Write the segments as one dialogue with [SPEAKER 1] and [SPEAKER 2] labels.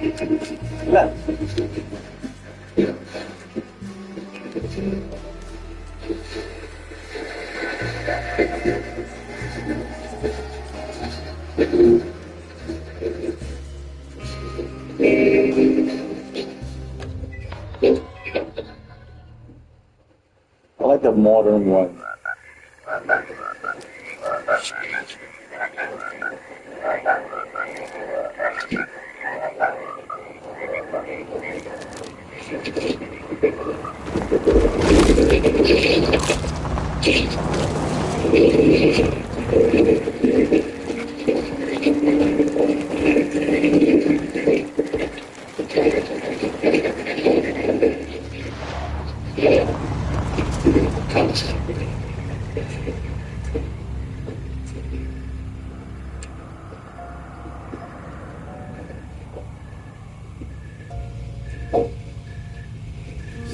[SPEAKER 1] Ilan? I like the modern one.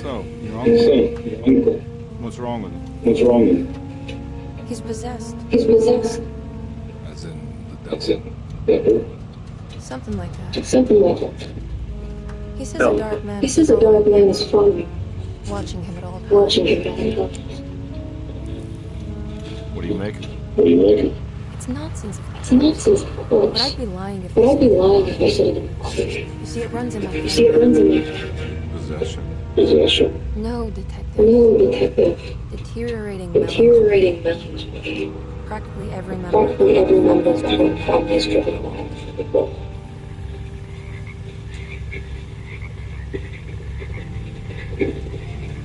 [SPEAKER 2] So, your uncle? What's wrong with him?
[SPEAKER 1] What's wrong with him?
[SPEAKER 3] He's possessed.
[SPEAKER 1] He's possessed.
[SPEAKER 2] As in the
[SPEAKER 1] That's
[SPEAKER 2] devil?
[SPEAKER 1] it. Devil?
[SPEAKER 3] Something like that.
[SPEAKER 1] Something like that.
[SPEAKER 3] He says a dark man.
[SPEAKER 1] He says a dark man is following,
[SPEAKER 3] watching him at all times.
[SPEAKER 1] watching him at all times.
[SPEAKER 2] What do you make of it?
[SPEAKER 1] What do you make of it?
[SPEAKER 3] It's nonsense.
[SPEAKER 1] It's nonsense, of
[SPEAKER 3] But
[SPEAKER 1] course.
[SPEAKER 3] I'd be lying if
[SPEAKER 1] But
[SPEAKER 3] I
[SPEAKER 1] I'd be
[SPEAKER 3] said
[SPEAKER 1] lying if I said it.
[SPEAKER 3] You see, it runs in my
[SPEAKER 1] You see, it runs in me.
[SPEAKER 2] Possession?
[SPEAKER 1] Possession.
[SPEAKER 3] No, detective.
[SPEAKER 1] No, detective.
[SPEAKER 3] Deteriorating memory.
[SPEAKER 1] Deteriorating memory.
[SPEAKER 3] Practically every member.
[SPEAKER 1] Practically every member of the family is driven by it.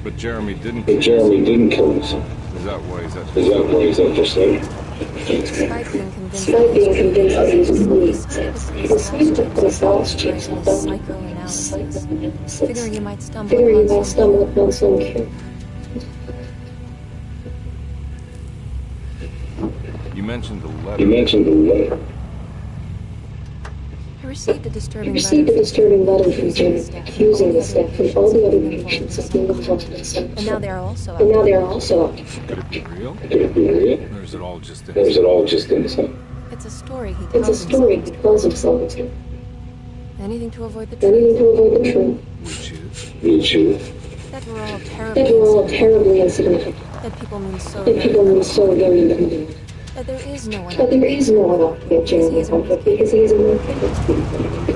[SPEAKER 2] But Jeremy didn't
[SPEAKER 1] But Jeremy didn't kill himself.
[SPEAKER 2] Is that why he's at
[SPEAKER 1] Is that why he's at this thing?
[SPEAKER 3] Despite being convinced
[SPEAKER 1] Despite being convinced that he's asleep,
[SPEAKER 3] he
[SPEAKER 1] he decided to put his last chips on the
[SPEAKER 3] psychoanalysis, figuring you might stumble
[SPEAKER 1] figuring you
[SPEAKER 3] upon
[SPEAKER 1] might
[SPEAKER 3] some
[SPEAKER 1] stumble upon some cure.
[SPEAKER 2] You mentioned the
[SPEAKER 1] You
[SPEAKER 2] letter.
[SPEAKER 1] mentioned the letter.
[SPEAKER 3] I received a
[SPEAKER 1] He
[SPEAKER 3] disturbing
[SPEAKER 1] received a
[SPEAKER 3] letter
[SPEAKER 1] distributing letter from Jim, accusing the staff and all the other patients of being involved in this.
[SPEAKER 3] and now they're also
[SPEAKER 1] And now
[SPEAKER 3] out.
[SPEAKER 1] they're also out.
[SPEAKER 2] Could it be real?
[SPEAKER 1] Could it be real?
[SPEAKER 2] Or is it all just
[SPEAKER 1] Or is
[SPEAKER 2] in
[SPEAKER 1] it all just inside?
[SPEAKER 3] It's a story he
[SPEAKER 1] It's
[SPEAKER 3] tells
[SPEAKER 1] a story
[SPEAKER 3] himself.
[SPEAKER 1] he tells himself to.
[SPEAKER 3] Anything to avoid the
[SPEAKER 1] Anything
[SPEAKER 3] truth.
[SPEAKER 1] to avoid the truth.
[SPEAKER 2] which is?
[SPEAKER 1] Which is
[SPEAKER 3] That we're all
[SPEAKER 1] that
[SPEAKER 3] terribly
[SPEAKER 1] we're all
[SPEAKER 3] insignificant.
[SPEAKER 1] terribly insignificant.
[SPEAKER 3] That people mean so
[SPEAKER 1] That people
[SPEAKER 3] very
[SPEAKER 1] mean so very little.
[SPEAKER 3] That there is no one
[SPEAKER 1] But
[SPEAKER 3] out
[SPEAKER 1] there
[SPEAKER 3] there.
[SPEAKER 1] is no one out there, Jeremy Comfort, because he is a mortal.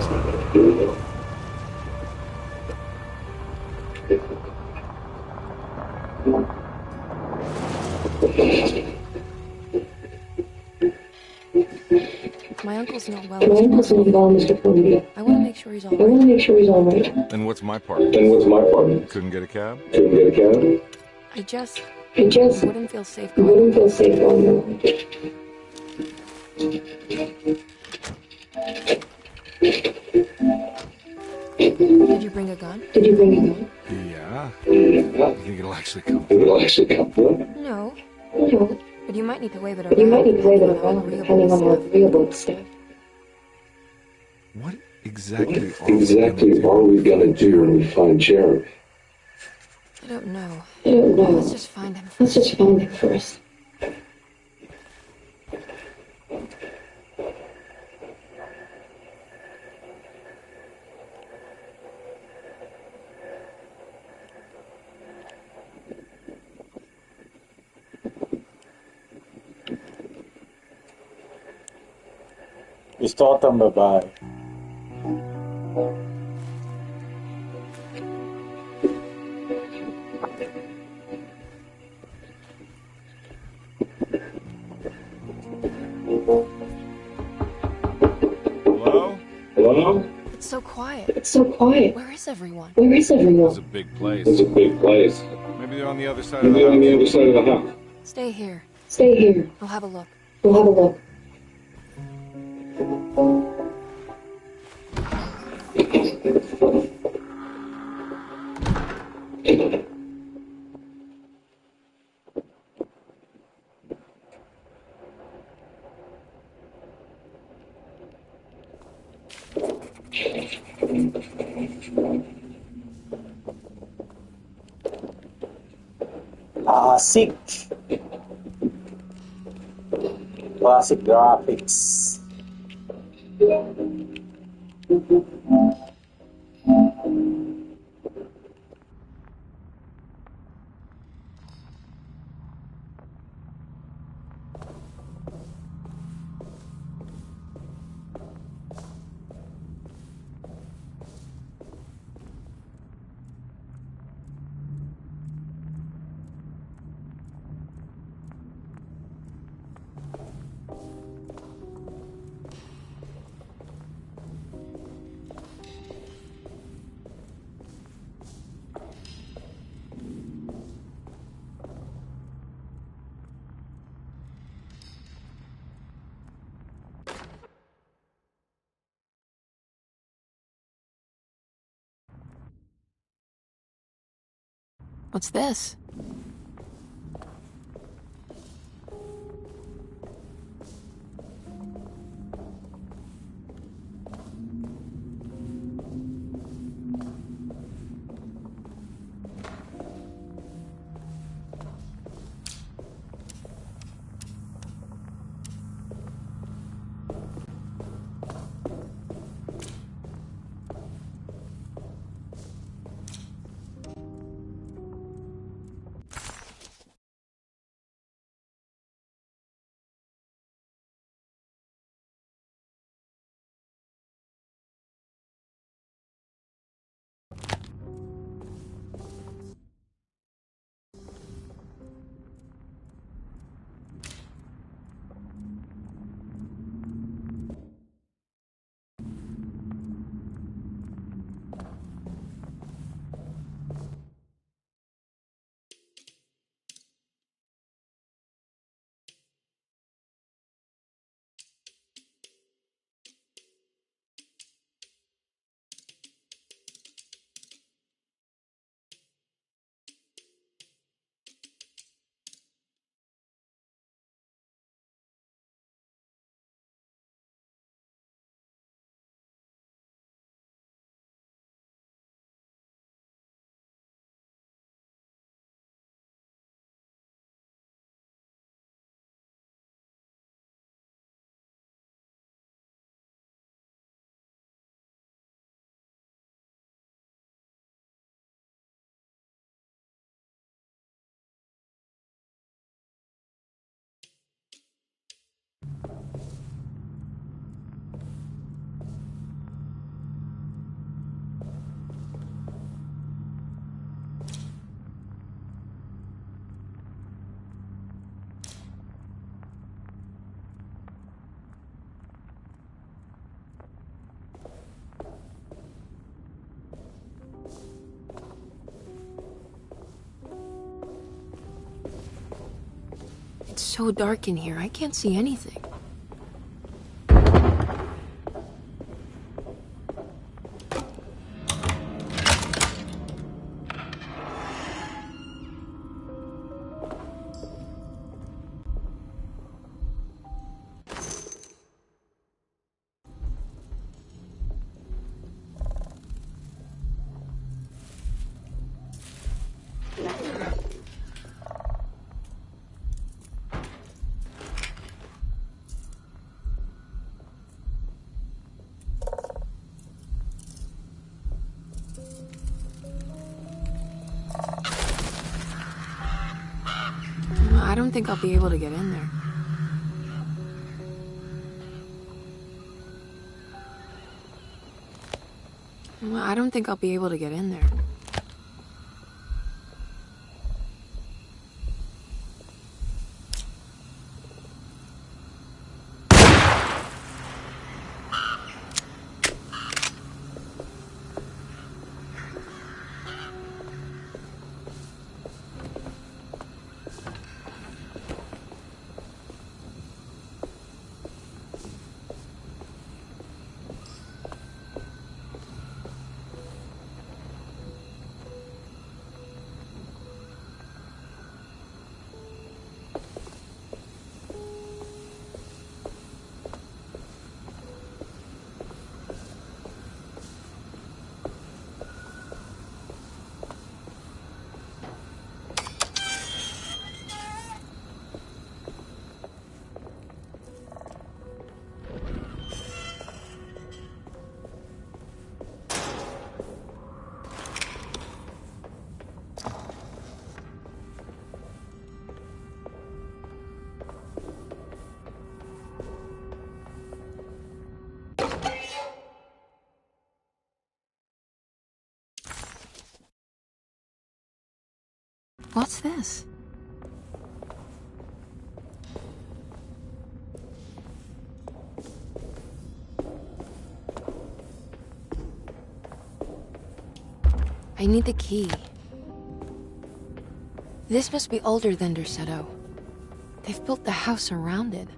[SPEAKER 3] My uncle's not well.
[SPEAKER 1] My uncle's not well, Mr. Columbia.
[SPEAKER 3] I want to make sure he's all
[SPEAKER 1] I want
[SPEAKER 3] right.
[SPEAKER 1] to make sure he's all right.
[SPEAKER 2] Then what's my part?
[SPEAKER 1] Then what's my part?
[SPEAKER 2] Couldn't get a cab?
[SPEAKER 1] Couldn't get a cab?
[SPEAKER 3] I just
[SPEAKER 1] I just
[SPEAKER 3] wouldn't feel safe going.
[SPEAKER 1] wouldn't feel safe on you.
[SPEAKER 3] Did you bring a gun?
[SPEAKER 1] Did you bring a gun?
[SPEAKER 2] Yeah.
[SPEAKER 1] Yeah.
[SPEAKER 2] You think it'll actually come?
[SPEAKER 1] It'll actually come through.
[SPEAKER 3] No.
[SPEAKER 1] No.
[SPEAKER 3] But you might need to wave it around.
[SPEAKER 1] But you might need to wave it
[SPEAKER 3] depending on how
[SPEAKER 1] around,
[SPEAKER 3] agreeable
[SPEAKER 1] depending on how
[SPEAKER 3] it's
[SPEAKER 1] agreeable it's staff.
[SPEAKER 2] What exactly
[SPEAKER 1] are we gonna do when we find Jeremy?
[SPEAKER 3] I don't know.
[SPEAKER 1] I don't know.
[SPEAKER 3] Let's just find him.
[SPEAKER 1] Let's just find him first.
[SPEAKER 4] Gusto ko itong babae.
[SPEAKER 2] Hello?
[SPEAKER 1] Hello?
[SPEAKER 3] It's so quiet.
[SPEAKER 1] It's so quiet.
[SPEAKER 3] Where is everyone?
[SPEAKER 1] Where is
[SPEAKER 2] It's a
[SPEAKER 1] everyone?
[SPEAKER 2] big place.
[SPEAKER 1] It's a big place.
[SPEAKER 2] Maybe they're on the other side of
[SPEAKER 1] Maybe
[SPEAKER 2] the
[SPEAKER 1] on the
[SPEAKER 2] house.
[SPEAKER 1] other side of the house.
[SPEAKER 3] Stay here.
[SPEAKER 1] Stay here.
[SPEAKER 3] I'll have a look.
[SPEAKER 1] We'll have a look.
[SPEAKER 4] Classic. Classic graphics.
[SPEAKER 3] What's this? It's so dark in here, I can't see anything. I don't think I'll be able to get in there. I don't think I'll be able to get in there. What's this? I need the key. This must be older than Derceto. They've built the house around it.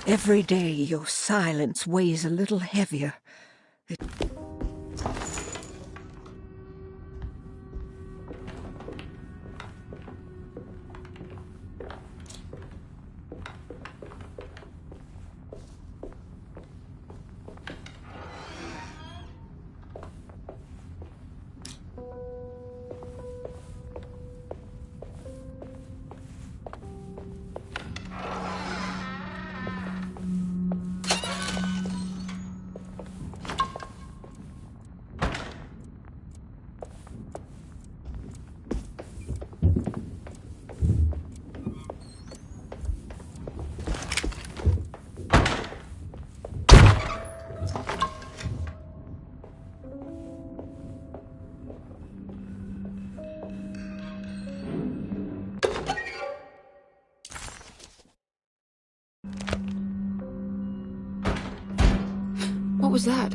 [SPEAKER 5] Every day your silence weighs a little heavier.
[SPEAKER 3] What was that?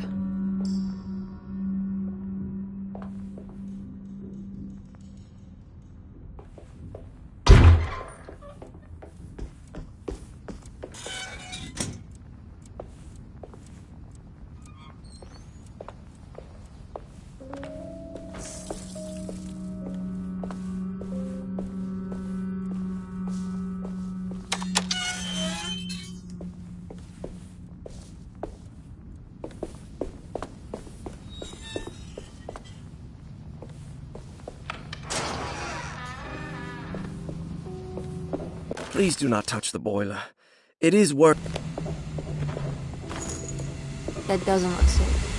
[SPEAKER 6] Please do not touch the boiler. It is work.
[SPEAKER 3] That doesn't look safe.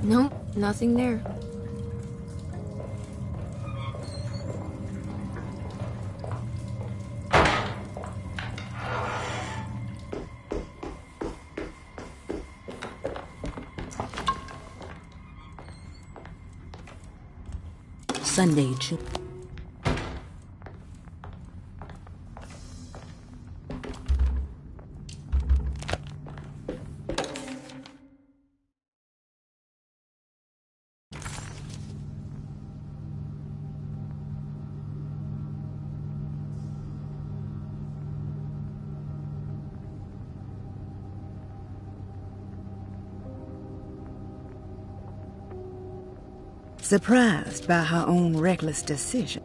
[SPEAKER 3] Nope, nothing there.
[SPEAKER 5] Sunday. Surprised by her own reckless decision.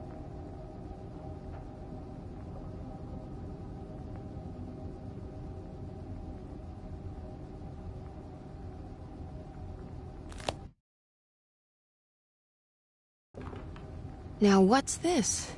[SPEAKER 3] Now what's this?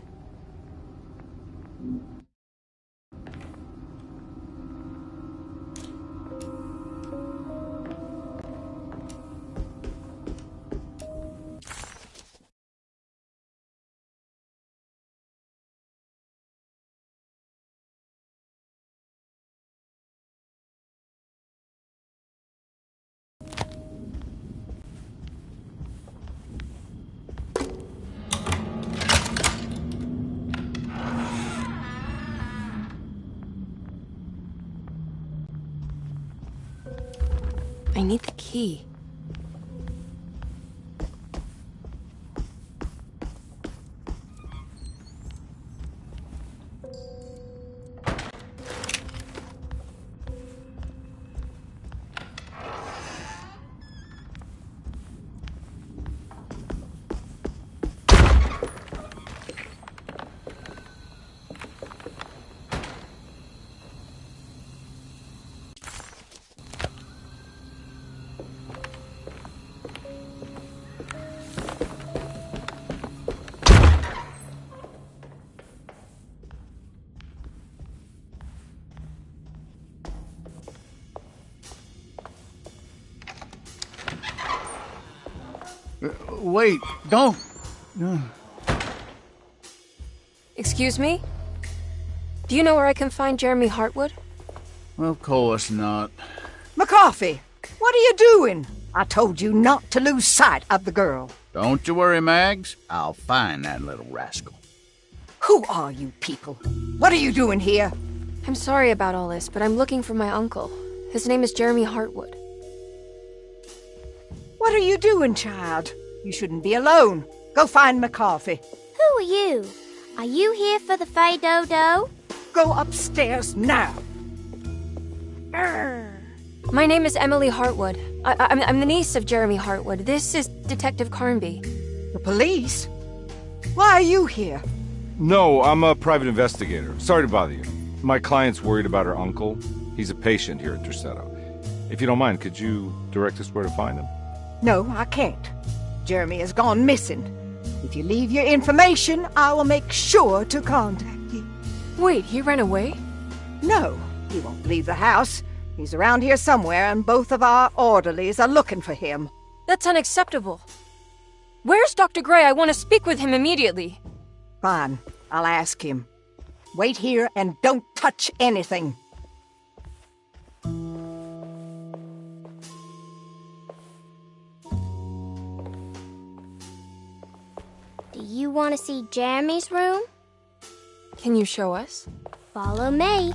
[SPEAKER 3] I need the key.
[SPEAKER 7] Wait, don't.
[SPEAKER 3] Excuse me? Do you know where I can find Jeremy Hartwood?
[SPEAKER 7] Of course not.
[SPEAKER 5] McCarthy, what are you doing? I told you not to lose sight of the girl.
[SPEAKER 7] Don't you worry, Mags. I'll find that little rascal.
[SPEAKER 5] Who are you people? What are you doing here?
[SPEAKER 3] I'm sorry about all this, but I'm looking for my uncle. His name is Jeremy Hartwood.
[SPEAKER 5] What are you doing, child? You shouldn't be alone. Go find McCarthy.
[SPEAKER 8] Who are you? Are you here for the Fay Dodo?
[SPEAKER 5] Go upstairs now.
[SPEAKER 3] My name is Emily Hartwood. I'm the niece of Jeremy Hartwood. This is Detective Carnby.
[SPEAKER 5] The police? Why are you here?
[SPEAKER 2] No, I'm a private investigator. Sorry to bother you. My client's worried about her uncle. He's a patient here at Derceto. If you don't mind, could you direct us where to find him?
[SPEAKER 5] No, I can't. Jeremy has gone missing. If you leave your information, I will make sure to contact you.
[SPEAKER 3] Wait, he ran away?
[SPEAKER 5] No, he won't leave the house. He's around here somewhere, and both of our orderlies are looking for him.
[SPEAKER 3] That's unacceptable. Where's Dr. Gray? I want to speak with him immediately.
[SPEAKER 5] Fine, I'll ask him. Wait here and don't touch anything.
[SPEAKER 8] Do you want to see Jeremy's room?
[SPEAKER 3] Can you show us?
[SPEAKER 8] Follow me.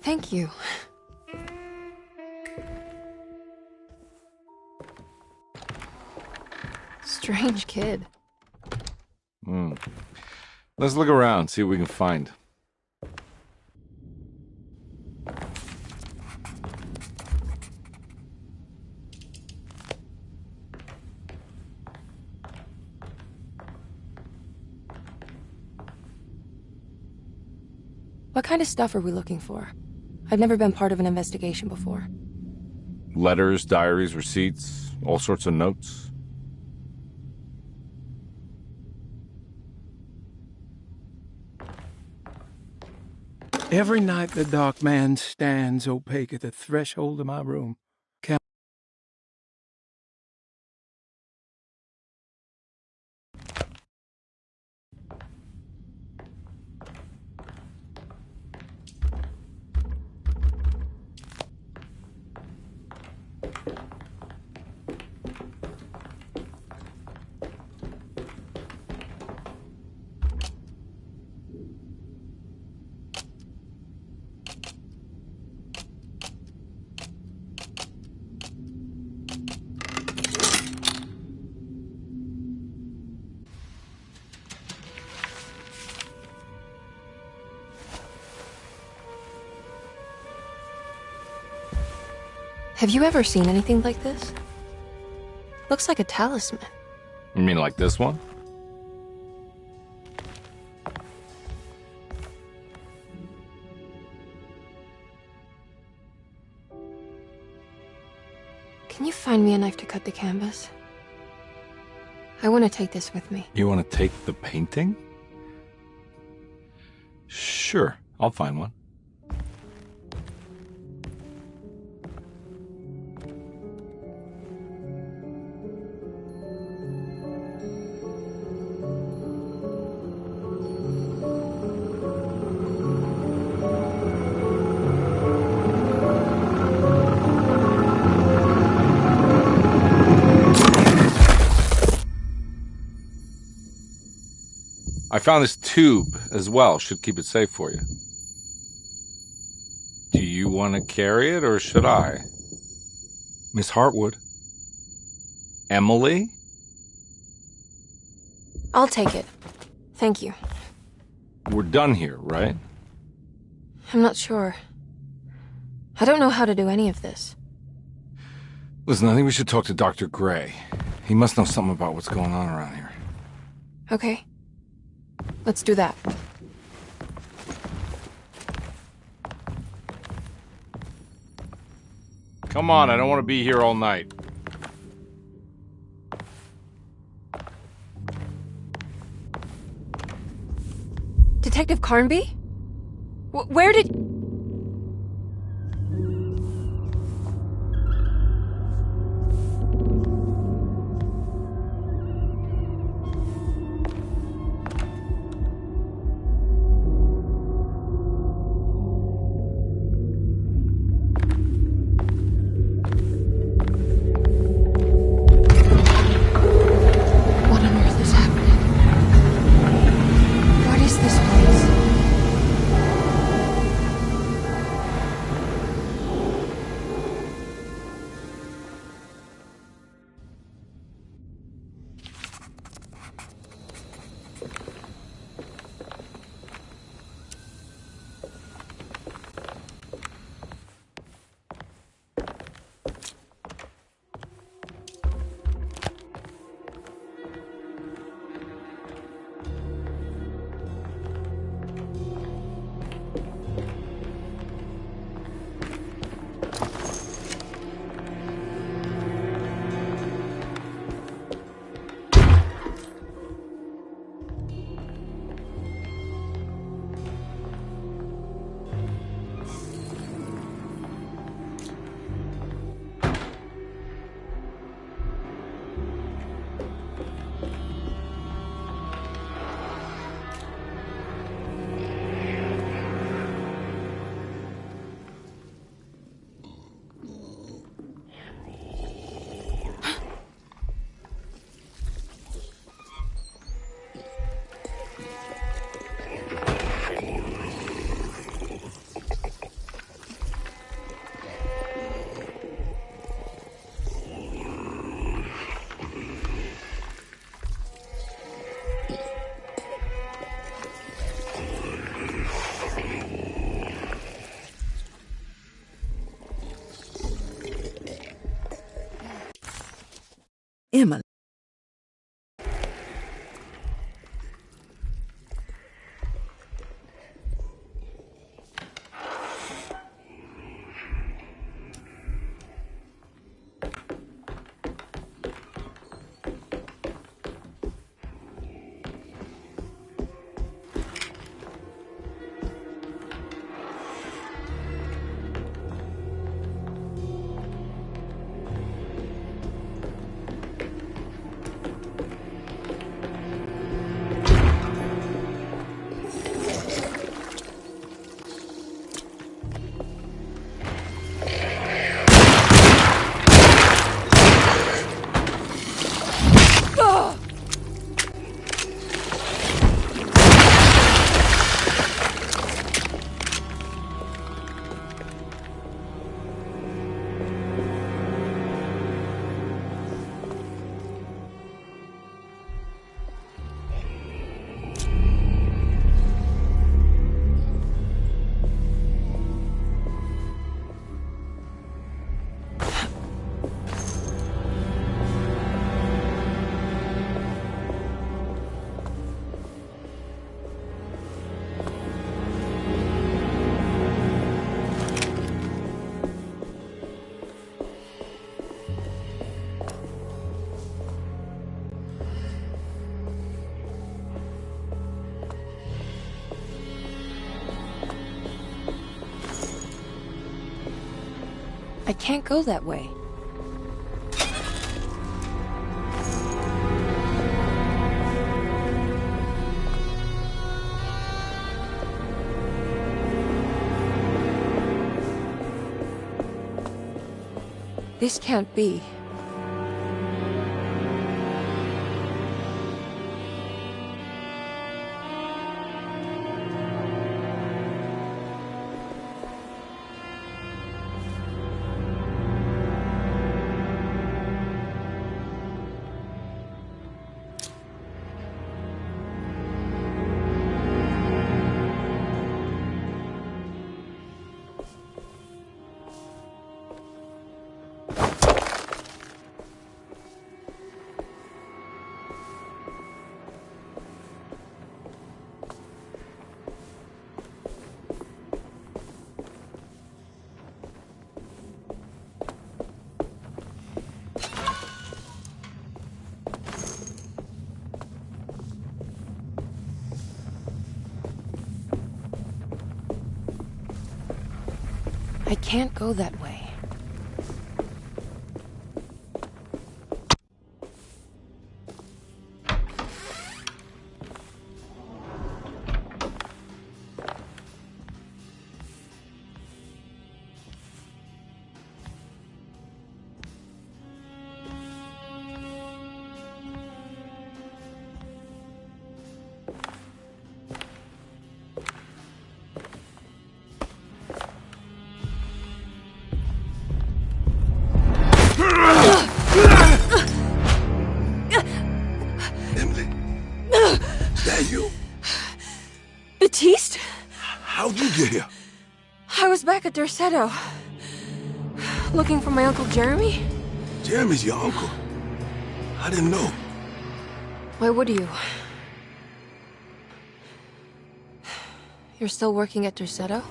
[SPEAKER 3] Thank you. Strange kid.
[SPEAKER 2] Let's look around, see what we can find.
[SPEAKER 3] What kind of stuff are we looking for? I've never been part of an investigation before.
[SPEAKER 2] Letters, diaries, receipts, all sorts of notes.
[SPEAKER 7] Every night the dark man stands opaque at the threshold of my room.
[SPEAKER 3] Have you ever seen anything like this? Looks like a talisman.
[SPEAKER 2] You mean like this one?
[SPEAKER 3] Can you find me a knife to cut the canvas? I want to take this with me.
[SPEAKER 2] You want to take the painting? Sure, I'll find one. I found this tube as well. Should keep it safe for you. Do you want to carry it, or should I? Miss Hartwood? Emily?
[SPEAKER 3] I'll take it. Thank you.
[SPEAKER 2] We're done here, right?
[SPEAKER 3] I'm not sure. I don't know how to do any of this.
[SPEAKER 2] Listen, I think we should talk to Dr. Gray. He must know something about what's going on around here.
[SPEAKER 3] Okay. Let's do that.
[SPEAKER 2] Come on, I don't want to be here all night.
[SPEAKER 3] Detective Carnby? Where did... What on earth is happening? What is this place?
[SPEAKER 9] Emily.
[SPEAKER 3] I can't go that way. This can't be. I can't go that way.
[SPEAKER 9] Emily, is that you?
[SPEAKER 3] Baptiste?
[SPEAKER 9] How'd you get here?
[SPEAKER 3] I was back at Dorsetto. Looking for my Uncle Jeremy?
[SPEAKER 9] Jeremy's your uncle. I didn't know.
[SPEAKER 3] Why would you? You're still working at Dorsetto?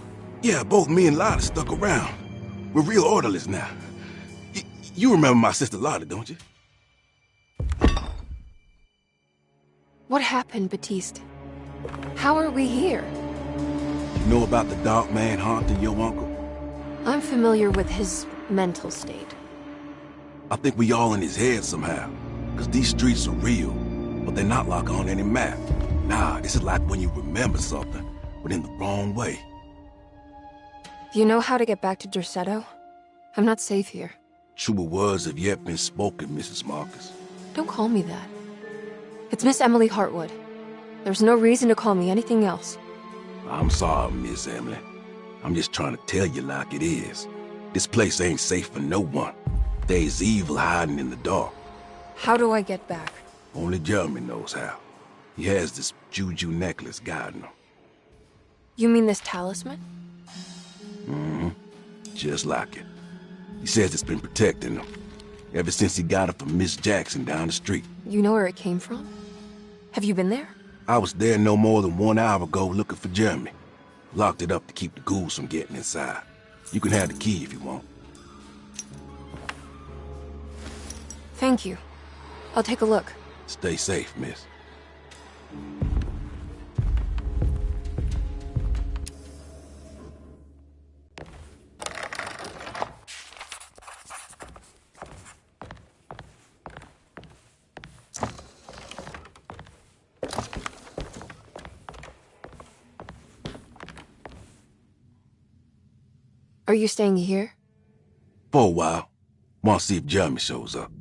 [SPEAKER 9] Yeah, both me and Lotta stuck around. We're real orderlies now. You remember my sister Lotta, don't you?
[SPEAKER 3] What happened, Baptiste? How are we here?
[SPEAKER 9] You know about the dark man haunting your uncle?
[SPEAKER 3] I'm familiar with his mental state.
[SPEAKER 9] I think we all in his head somehow. Because these streets are real, but they're not like on any map. Nah, this is like when you remember something, but in the wrong way.
[SPEAKER 3] Do you know how to get back to Dorsetto? I'm not safe here.
[SPEAKER 9] Truer words have yet been spoken, Mrs. Marcus.
[SPEAKER 3] Don't call me that. It's Miss Emily Hartwood. There's no reason to call me anything else.
[SPEAKER 9] I'm sorry, Miss Emily. I'm just trying to tell you like it is. This place ain't safe for no one. There's evil hiding in the dark.
[SPEAKER 3] How do I get back?
[SPEAKER 9] Only Jeremy knows how. He has this juju necklace guiding him.
[SPEAKER 3] You mean this talisman?
[SPEAKER 9] Mm-hmm. Just like it. He says it's been protecting him ever since he got it from Miss Jackson down the street.
[SPEAKER 3] You know where it came from? Have you been there?
[SPEAKER 9] I was there no more than 1 hour ago looking for Jeremy. Locked it up to keep the ghouls from getting inside. You can have the key if you want.
[SPEAKER 3] Thank you. I'll take a look.
[SPEAKER 9] Stay safe, miss.
[SPEAKER 3] Are you staying here?
[SPEAKER 9] For a while. Want to see if Jeremy shows up.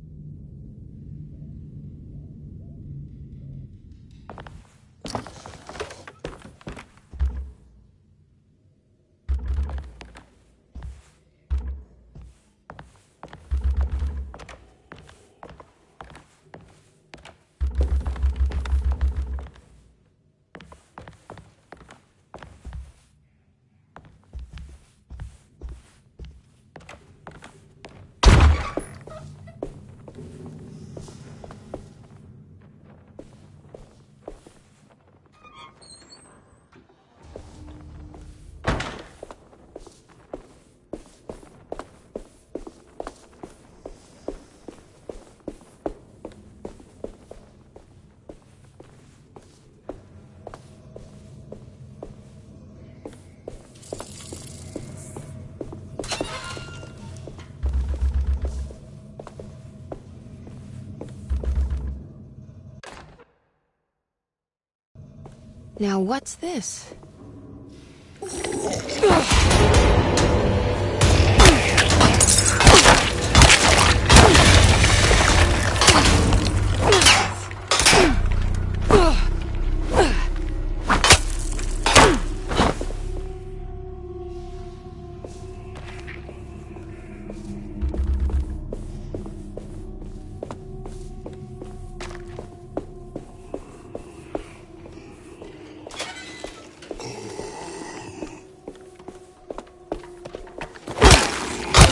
[SPEAKER 3] Now what's this?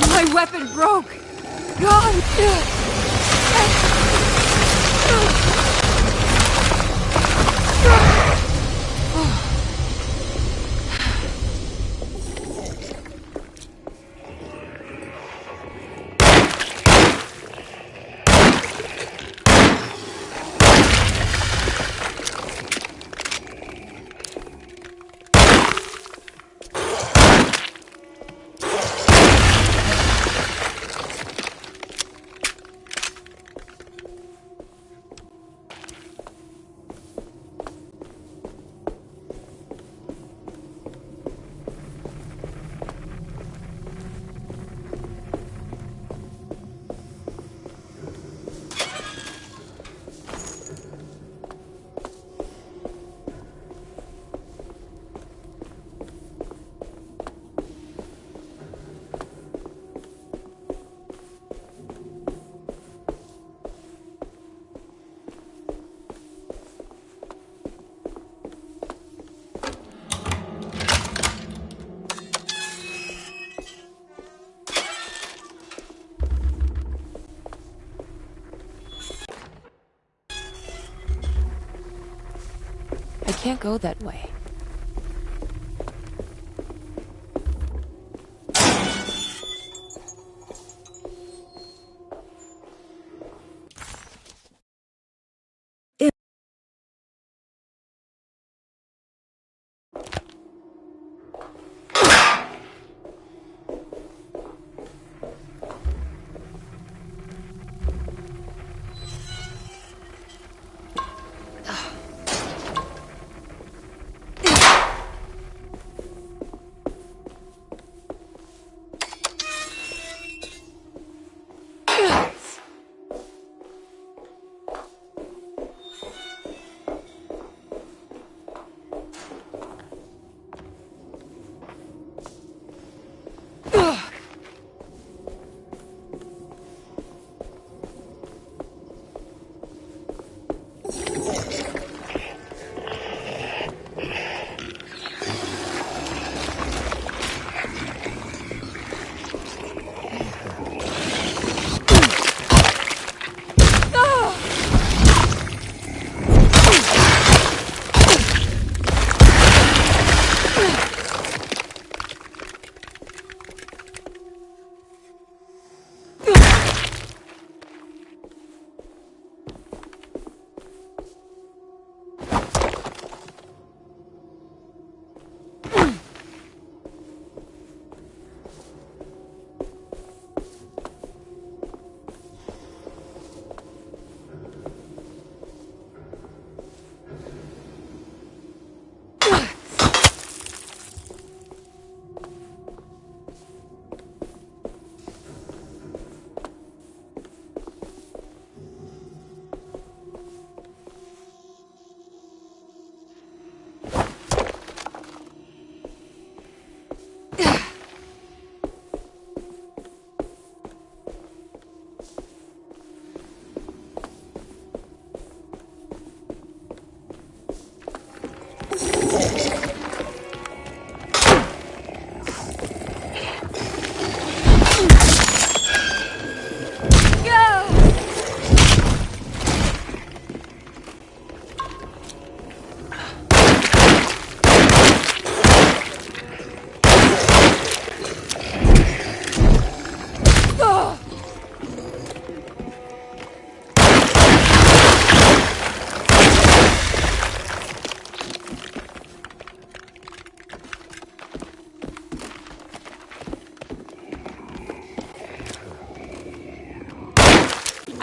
[SPEAKER 3] My weapon broke! God! can't go that way.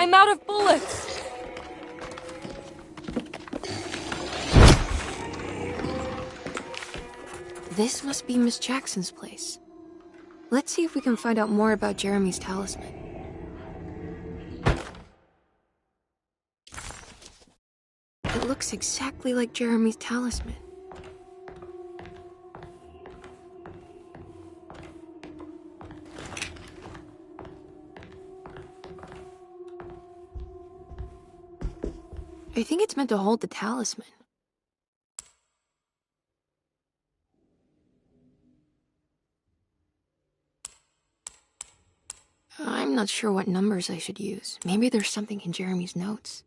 [SPEAKER 3] I'm out of bullets! This must be Miss Jackson's place. Let's see if we can find out more about Jeremy's talisman. It looks exactly like Jeremy's talisman. I think it's meant to hold the talisman. I'm not sure what numbers I should use. Maybe there's something in Jeremy's notes.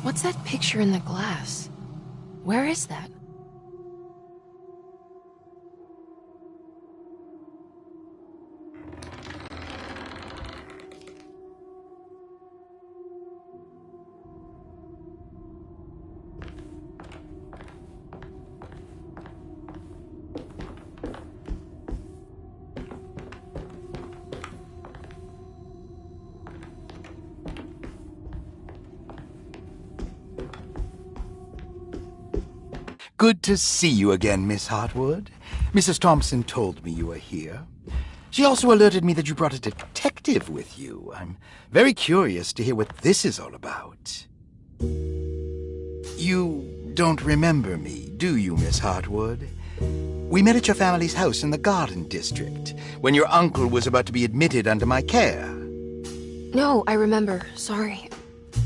[SPEAKER 3] What's that picture in the glass? Where is that?
[SPEAKER 10] Good to see you again, Miss Hartwood. Mrs. Thompson told me you were here. She also alerted me that you brought a detective with you. I'm very curious to hear what this is all about. You don't remember me, do you, Miss Hartwood? We met at your family's house in the Garden District, when your uncle was about to be admitted under my care.
[SPEAKER 3] No, I remember. Sorry.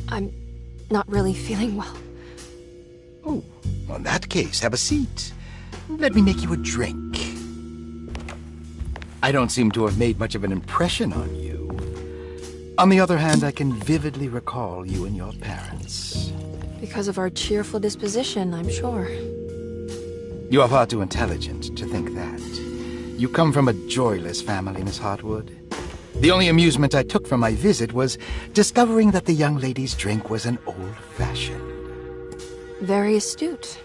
[SPEAKER 3] I'm not really feeling well.
[SPEAKER 10] Oh, well, in that case, have a seat. Let me make you a drink. I don't seem to have made much of an impression on you. On the other hand, I can vividly recall you and your parents.
[SPEAKER 3] Because of our cheerful disposition, I'm sure.
[SPEAKER 10] You are far too intelligent to think that. You come from a joyless family, Miss Hartwood. The only amusement I took from my visit was discovering that the young lady's drink was an old-fashioned.
[SPEAKER 3] Very astute.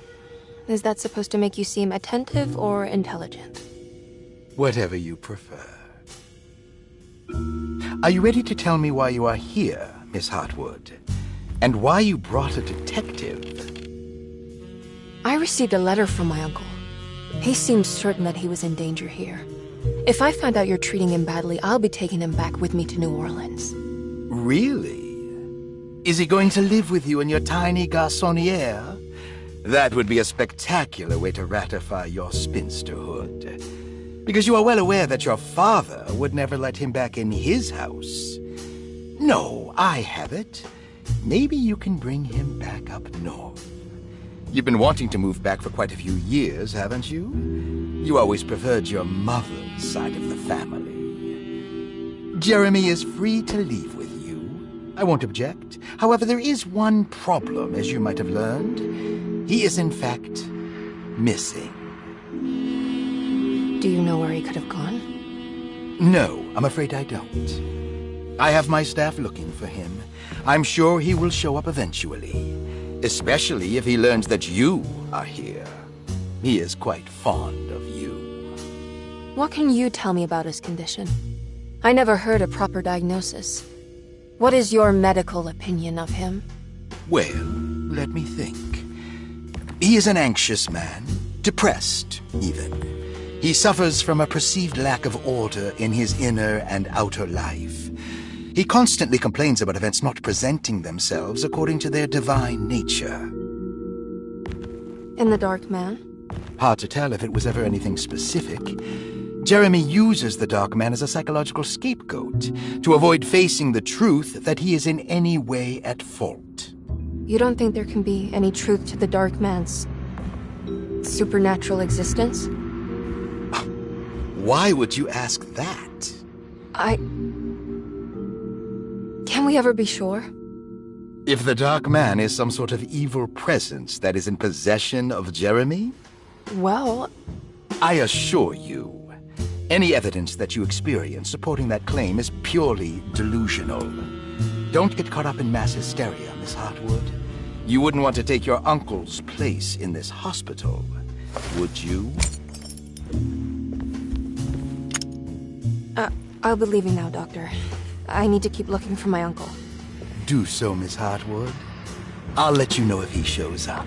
[SPEAKER 3] Is that supposed to make you seem attentive or intelligent?
[SPEAKER 10] Whatever you prefer. Are you ready to tell me why you are here, Miss Hartwood? And why you brought a detective?
[SPEAKER 3] I received a letter from my uncle. He seemed certain that he was in danger here. If I find out you're treating him badly, I'll be taking him back with me to New Orleans.
[SPEAKER 10] Really? Is he going to live with you in your tiny garçonniere? That would be a spectacular way to ratify your spinsterhood. Because you are well aware that your father would never let him back in his house. No, I have it. Maybe you can bring him back up north. You've been wanting to move back for quite a few years, haven't you? You always preferred your mother's side of the family. Jeremy is free to leave with you. I won't object. However, there is one problem, as you might have learned. He is, in fact, missing.
[SPEAKER 3] Do you know where he could have gone?
[SPEAKER 10] No, I'm afraid I don't. I have my staff looking for him. I'm sure he will show up eventually. Especially if he learns that you are here. He is quite fond of you.
[SPEAKER 3] What can you tell me about his condition? I never heard a proper diagnosis. What is your medical opinion of him?
[SPEAKER 10] Well, let me think. He is an anxious man, depressed, even. He suffers from a perceived lack of order in his inner and outer life. He constantly complains about events not presenting themselves according to their divine nature.
[SPEAKER 3] And the Dark Man?
[SPEAKER 10] Hard to tell if it was ever anything specific. Jeremy uses the Dark Man as a psychological scapegoat to avoid facing the truth that he is in any way at fault.
[SPEAKER 3] You don't think there can be any truth to the Dark Man's supernatural existence?
[SPEAKER 10] Why would you ask that?
[SPEAKER 3] Can we ever be sure?
[SPEAKER 10] If the Dark Man is some sort of evil presence that is in possession of Jeremy?
[SPEAKER 3] Well,
[SPEAKER 10] I assure you, any evidence that you experience supporting that claim is purely delusional. Don't get caught up in mass hysteria, Miss Hartwood. You wouldn't want to take your uncle's place in this hospital, would you?
[SPEAKER 3] I'll be leaving now, Doctor. I need to keep looking for my uncle.
[SPEAKER 10] Do so, Miss Hartwood. I'll let you know if he shows up.